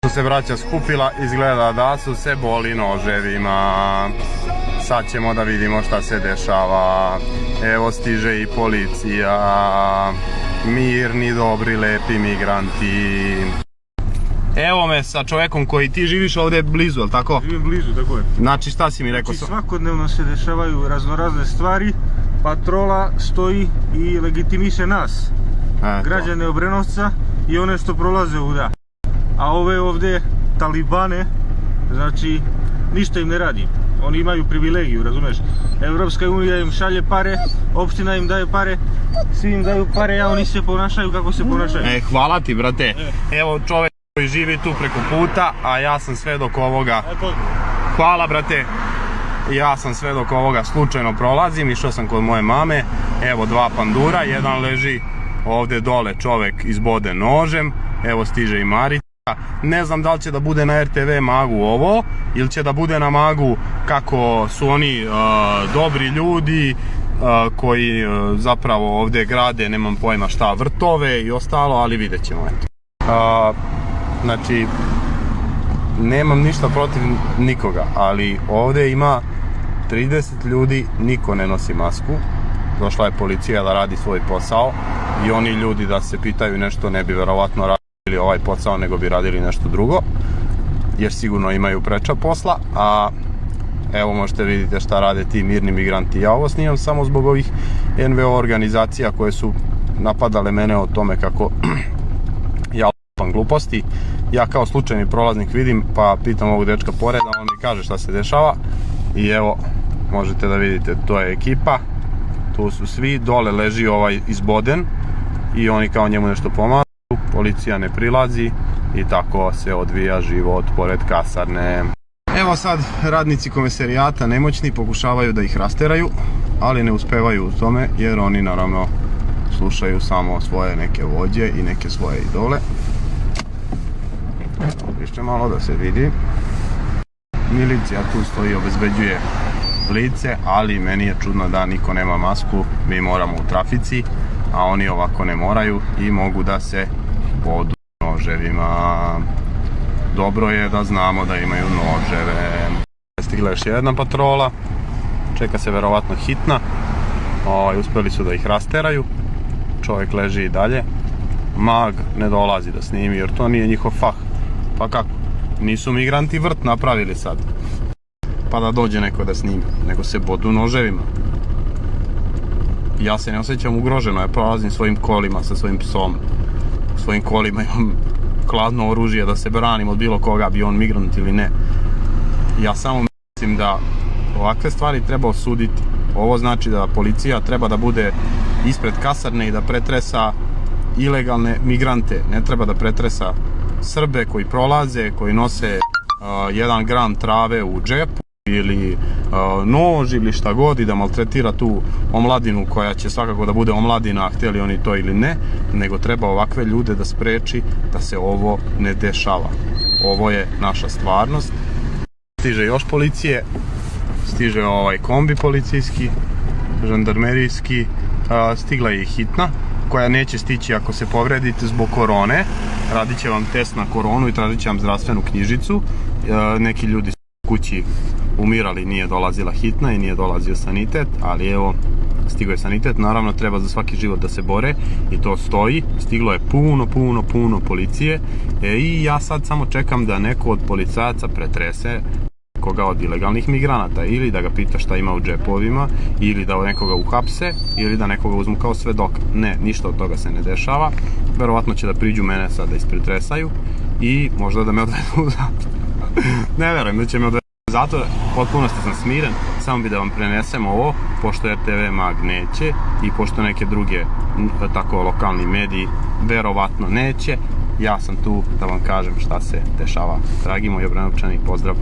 se braća skupila, izgleda da su se boli noževima. Sad ćemo da vidimo šta se dešava. Evo stiže i policija. Mirni, dobri, lepi migranti. Evo me sa čovjekom koji ti živiš ovdje blizu, jel tako? Živim blizu, tako je. Znači šta si mi rekao? Znači svakodnevno se dešavaju raznorazne stvari. Patrola stoji i legitimiše nas, građane Obrenovca i one što prolaze ovdje. A ove ovdje talibane, znači ništa im ne radi. Oni imaju privilegiju, razumeš? Evropska unija im šalje pare, opština im daje pare, svi im daju pare, a oni se ponašaju kako se ponašaju. Hvala ti, brate. Evo čovjek koji živi tu preko puta, a ja sam svedok ovoga. Hvala, brate. Ja sam svedok ovoga, slučajno prolazim, išao sam kod moje mame. Evo dva pandura, jedan leži ovdje dole, čovjek izboden nožem. Evo stiže i Marica. Ne znam da li će da bude na RTV Magu ovo, ili će da bude na Magu kako su oni dobri ljudi koji zapravo ovdje grade, nemam pojma šta, vrtove i ostalo, ali vidjet ćemo. Znači, nemam ništa protiv nikoga, ali ovdje ima 30 ljudi, niko ne nosi masku. Došla je policija da radi svoj posao i oni ljudi da se pitaju nešto ne bi verovatno radili ovaj posao, nego bi radili nešto drugo, jer sigurno imaju preča posla. A evo možete vidite šta rade ti mirni migranti. Ja ovo snimam samo zbog ovih NVO organizacija koje su napadale mene o tome kako ja lupam gluposti. Ja kao slučajni prolaznik vidim, pa pitam ovog dečka pored, a on mi kaže šta se dešava. I evo možete da vidite, to je ekipa, tu su svi, dole leži ovaj izboden i oni kao njemu nešto pomažu, policija ne prilazi i tako se odvija život pored kasarne. Evo sad radnici komisarijata nemoćni pokušavaju da ih rasteraju, ali ne uspevaju u tome jer oni naravno slušaju samo svoje neke vođe i neke svoje idole. Više malo da se vidi. Milicija tu stoji, obezbeđuje lice, ali meni je čudno da niko nema masku. Mi moramo u trafici, a oni ovako ne moraju i mogu da se bodu noževima. Dobro je da znamo da imaju noževe. Stigla još jedna patrola, čeka se verovatno hitna. Uspeli su da ih rasteraju. Čovjek leži i dalje. Mag ne dolazi da snimi jer to nije njihov fah. Pa kako? Nisu migranti vrt napravili sad, pa da dođe neko da snimi, nego se bodu noževima. Ja se ne osjećam ugroženo, ja prolazim svojim kolima sa svojim psom. U svojim kolima imam hladno oružje da se branim od bilo koga, bio on migrant ili ne. Ja samo mislim da ovakve stvari treba osuditi. Ovo znači da policija treba da bude ispred kasarne i da pretresa ilegalne migrante. Ne treba da pretresa Srbe koji prolaze, koji nose 1 gram trave u džepu ili nož ili šta god i da maltretira tu omladinu koja će svakako da bude omladina, htjeli oni to ili ne, nego treba ovakve ljude da spreči da se ovo ne dešava. Ovo je naša stvarnost. Stiže još policije, stiže ovaj kombi policijski, žandarmerijski, stigla je i hitna koja neće stići ako se povredite zbog korone. Radit će vam test na koronu i tražit će vam zdravstvenu knjižicu. Neki ljudi su u kući umirali, nije dolazila hitna i nije dolazio sanitet, ali evo stigao je sanitet. Naravno treba za svaki život da se bore i to stoji. Stiglo je puno policije i ja sad samo čekam da neko od policajaca pretrese koga od ilegalnih migranata, ili da ga pita šta ima u džepovima, ili da nekoga uhapse, ili da nekoga uzmu kao svedoka. Ne, ništa od toga se ne dešava. Verovatno će da priđu mene sad da ispretresaju i možda da me odvedu u zatvor. Ne verujem da će me odvedu u zatvor, potpunosti sam smiren, samo bi da vam prenesem ovo, pošto RTV Mag neće i pošto neke druge tako lokalni mediji verovatno neće. Ja sam tu da vam kažem šta se dešava. Dragi moji Obrenovčani, pozdrav!